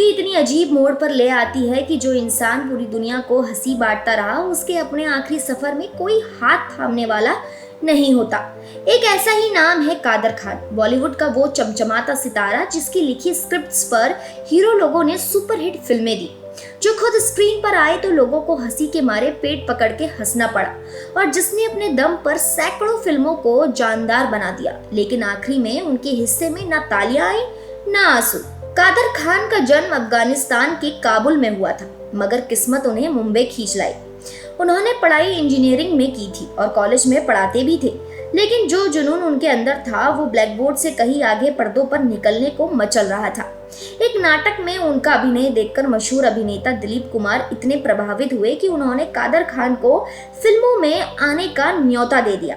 जिंदगी इतनी अजीब मोड़ पर ले आती है कि जो इंसान पूरी दुनिया को हंसी बांटता रहा, उसके अपने आखिरी सफर में कोई हाथ थामने वाला नहीं होता। एक ऐसा ही नाम है कादर खान, बॉलीवुड का वो चमचमाता सितारा जिसकी लिखी स्क्रिप्ट्स पर हीरो लोगों ने सुपरहिट फिल्में दी, जो खुद स्क्रीन पर आए तो लोगों को हंसी के मारे पेट पकड़ के हंसना पड़ा, और जिसने अपने दम पर सैकड़ों फिल्मों को जानदार बना दिया। लेकिन आखिरी में उनके हिस्से में ना तालियां आई ना आंसू। कादर खान का जन्म अफगानिस्तान के काबुल में हुआ था, मगर किस्मत उन्हें मुंबई खींच लाई। उन्होंने पढ़ाई इंजीनियरिंग में की थी और कॉलेज में पढ़ाते भी थे, लेकिन जो जुनून उनके अंदर था वो ब्लैकबोर्ड से कहीं आगे पर्दों पर निकलने को मचल रहा था। एक नाटक में उनका अभिनय देखकर मशहूर अभिनेता दिलीप कुमार इतने प्रभावित हुए कि उन्होंने कादर खान को फिल्मों में आने का न्योता दे दिया।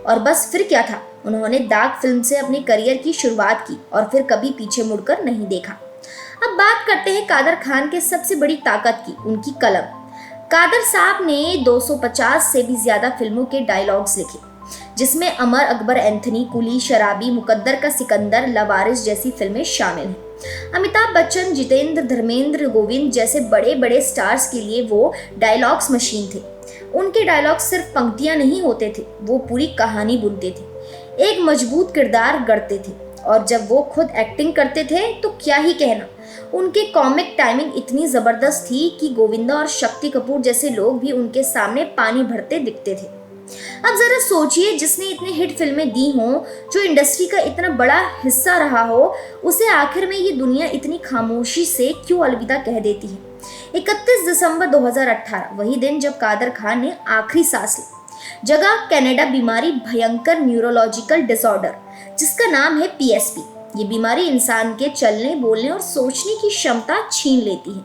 और बस फिर क्या था, उन्होंने दाग फिल्म से अपने करियर की शुरुआत की और फिर कभी पीछे मुड़कर नहीं देखा। अब बात करते हैं कादर खान के सबसे बड़ी ताकत की, उनकी कलम। कादर साहब ने 250 से भी ज्यादा फिल्मों के डायलॉग्स लिखे, जिसमें अमर अकबर एंथनी, कुली, शराबी, मुकद्दर का सिकंदर, लवारिस जैसी फिल्में शामिल हैं। अमिताभ बच्चन, जितेंद्र, धर्मेंद्र, गोविंद जैसे बड़े बड़े स्टार्स के लिए वो डायलॉग्स मशीन थे। उनके डायलॉग सिर्फ पंक्तियां नहीं होते थे, वो पूरी कहानी बुनते थे, एक मजबूत किरदार गढ़ते थे। और जब वो खुद एक्टिंग करते थे तो क्या ही कहना, उनके कॉमिक टाइमिंग इतनी जबरदस्त थी कि गोविंदा और शक्ति कपूर जैसे लोग भी उनके सामने पानी भरते दिखते थे। अब जरा सोचिए, जिसने इतनी हिट फिल्में दी हों, जो इंडस्ट्री का इतना बड़ा हिस्सा रहा हो, उसे आखिर में ये दुनिया इतनी खामोशी से क्यों अलविदा कह देती है। 31 दिसंबर 2018, वही दिन जब कादर खान ने आखिरी सांस ली। जगह कनाडा बीमारी, भयंकर न्यूरोलॉजिकल डिसऑर्डर, जिसका नाम है PSP। ये बीमारी इंसान के चलने, बोलने और सोचने की क्षमता छीन लेती है।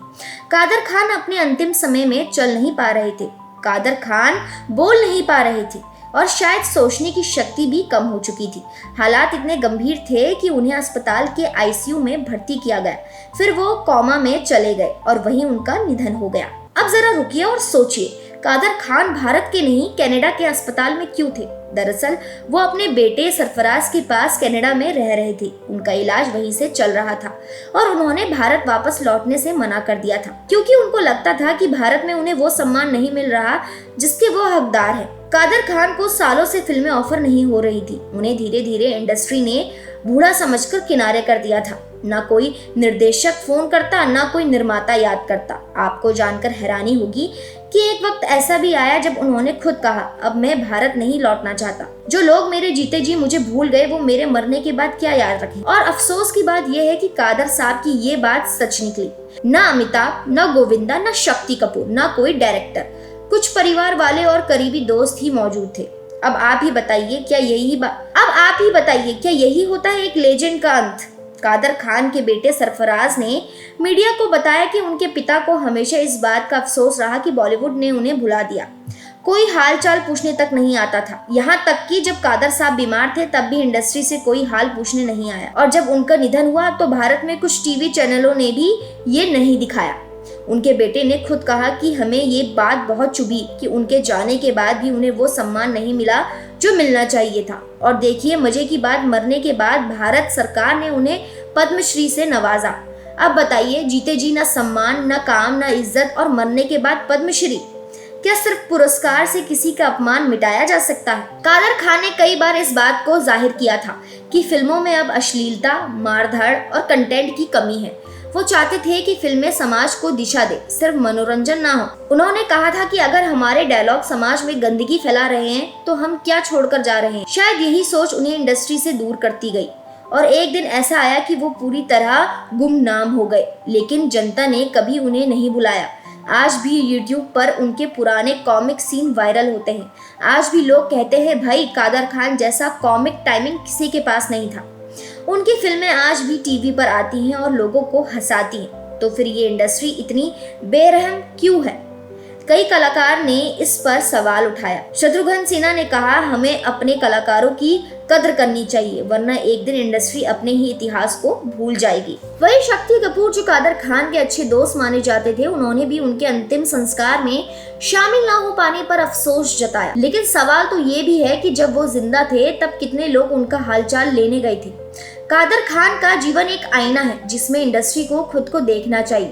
कादर खान अपने अंतिम समय में चल नहीं पा रहे थे, कादर खान बोल नहीं पा रहे थे और शायद सोचने की शक्ति भी कम हो चुकी थी। हालात इतने गंभीर थे कि उन्हें अस्पताल के ICU में भर्ती किया गया, फिर वो कोमा में चले गए और वहीं उनका निधन हो गया। अब जरा रुकिए और सोचिए, कादर खान भारत के नहीं कनाडा के अस्पताल में क्यों थे? दरअसल वो अपने बेटे सरफराज के पास कनाडा में रह रहे थे। उनका इलाज वहीं से चल रहा था और उन्होंने भारत वापस लौटने से मना कर दिया था, क्योंकि उनको लगता था कि भारत में उन्हें वो सम्मान नहीं मिल रहा जिसके वो हकदार है। कादर खान को सालों से फिल्में ऑफर नहीं हो रही थी। उन्हें धीरे धीरे इंडस्ट्री ने बूढ़ा समझकर किनारे कर दिया था। ना कोई निर्देशक फोन करता, ना कोई निर्माता याद करता। आपको जानकर हैरानी होगी कि एक वक्त ऐसा भी आया जब उन्होंने खुद कहा, अब मैं भारत नहीं लौटना चाहता। जो लोग मेरे जीते जी मुझे भूल गए, वो मेरे मरने के बाद क्या याद रखें। और अफसोस की बात यह है कि कादर साहब की ये बात सच निकली। ना अमिताभ, ना गोविंदा, ना शक्ति कपूर, ना कोई डायरेक्टर, कुछ परिवार वाले और करीबी दोस्त ही मौजूद थे। अब आप ही बताइए, क्या यही होता है एक लेजेंड का अंत? कादर खान के बेटे सरफराज ने मीडिया को बताया कि उनके पिता को हमेशा इस बात का अफसोस रहा कि बॉलीवुड ने उन्हें भुला दिया। कोई हालचाल पूछने तक नहीं आता था। यहाँ तक कि जब कादर साहब बीमार थे तब भी इंडस्ट्री से कोई हाल पूछने नहीं आया, और जब उनका निधन हुआ तो भारत में कुछ टीवी चैनलों ने भी ये नहीं दिखाया। उनके बेटे ने खुद कहा कि हमें ये बात बहुत चुभी कि उनके जाने के बाद भी उन्हें वो सम्मान नहीं मिला जो मिलना चाहिए था। और देखिए मजे की बात, मरने के बाद भारत सरकार ने उन्हें पद्मश्री से नवाजा। अब बताइए, जीते जी ना सम्मान, ना काम, ना इज्जत, और मरने के बाद पद्मश्री। क्या सिर्फ पुरस्कार से किसी का अपमान मिटाया जा सकता है? कादर खान ने कई बार इस बात को जाहिर किया था कि फिल्मों में अब अश्लीलता, मारधाड़ और कंटेंट की कमी है। वो चाहते थे कि फिल्में समाज को दिशा दे, सिर्फ मनोरंजन ना हो। उन्होंने कहा था कि अगर हमारे डायलॉग समाज में गंदगी फैला रहे हैं तो हम क्या छोड़कर जा रहे हैं। शायद यही सोच उन्हें इंडस्ट्री से दूर करती गई, और एक दिन ऐसा आया कि वो पूरी तरह गुमनाम हो गए। लेकिन जनता ने कभी उन्हें नहीं भुलाया। आज भी YouTube पर उनके पुराने कॉमिक सीन वायरल होते हैं। आज भी लोग कहते हैं, भाई कादर खान जैसा कॉमिक टाइमिंग किसी के पास नहीं था। उनकी फिल्में आज भी टीवी पर आती हैं और लोगों को हंसाती हैं। तो फिर ये इंडस्ट्री इतनी बेरहम क्यों है? कई कलाकार ने इस पर सवाल उठाया। शत्रुघ्न सिन्हा ने कहा, हमें अपने कलाकारों की कद्र करनी चाहिए, वरना एक दिन इंडस्ट्री अपने ही इतिहास को भूल जाएगी। वही शक्ति कपूर, जो कादर खान के अच्छे दोस्त माने जाते थे, उन्होंने भी उनके अंतिम संस्कार में शामिल ना हो पाने पर अफसोस जताया। लेकिन सवाल तो ये भी है कि जब वो जिंदा थे तब कितने लोग उनका हालचाल लेने गए थे। कादर खान का जीवन एक आईना है जिसमें इंडस्ट्री को खुद को देखना चाहिए।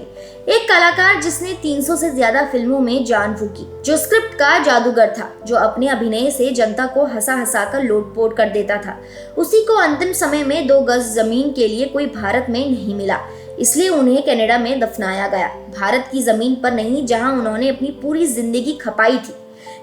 एक कलाकार जिसने 300 से ज्यादा फिल्मों में जान फूकी, जो स्क्रिप्ट का जादूगर था, जो अपने अभिनय से जनता को हंसा हंसा कर लोटपोट कर देता था, उसी को अंतिम समय में 2 गज जमीन के लिए कोई भारत में नहीं मिला, इसलिए उन्हें कनाडा में दफनाया गया। भारत की जमीन पर नहीं, जहां उन्होंने अपनी पूरी जिंदगी खपाई थी।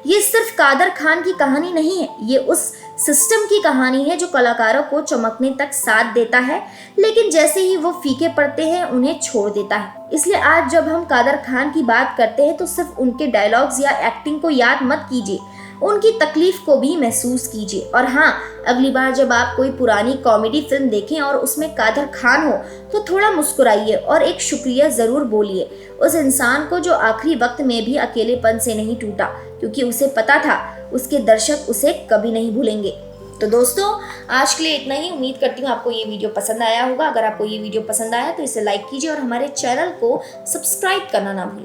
ये सिर्फ कादर खान की कहानी नहीं है, ये उस सिस्टम की कहानी है जो कलाकारों को चमकने तक साथ देता है, लेकिन जैसे ही वो फीके पड़ते हैं उन्हें छोड़ देता है। इसलिए आज जब हम कादर खान की बात करते हैं तो सिर्फ उनके डायलॉग्स या एक्टिंग को याद मत कीजिए, उनकी तकलीफ को भी महसूस कीजिए। और हाँ, अगली बार जब आप कोई पुरानी कॉमेडी फिल्म देखें और उसमें कादर खान हो तो थोड़ा मुस्कुराइए और एक शुक्रिया जरूर बोलिए उस इंसान को जो आखिरी वक्त में भी अकेलेपन से नहीं टूटा, क्योंकि उसे पता था उसके दर्शक उसे कभी नहीं भूलेंगे। तो दोस्तों, आज के लिए इतना ही। उम्मीद करती हूँ आपको ये वीडियो पसंद आया होगा। अगर आपको ये वीडियो पसंद आया तो इसे लाइक कीजिए और हमारे चैनल को सब्सक्राइब करना ना भूलें।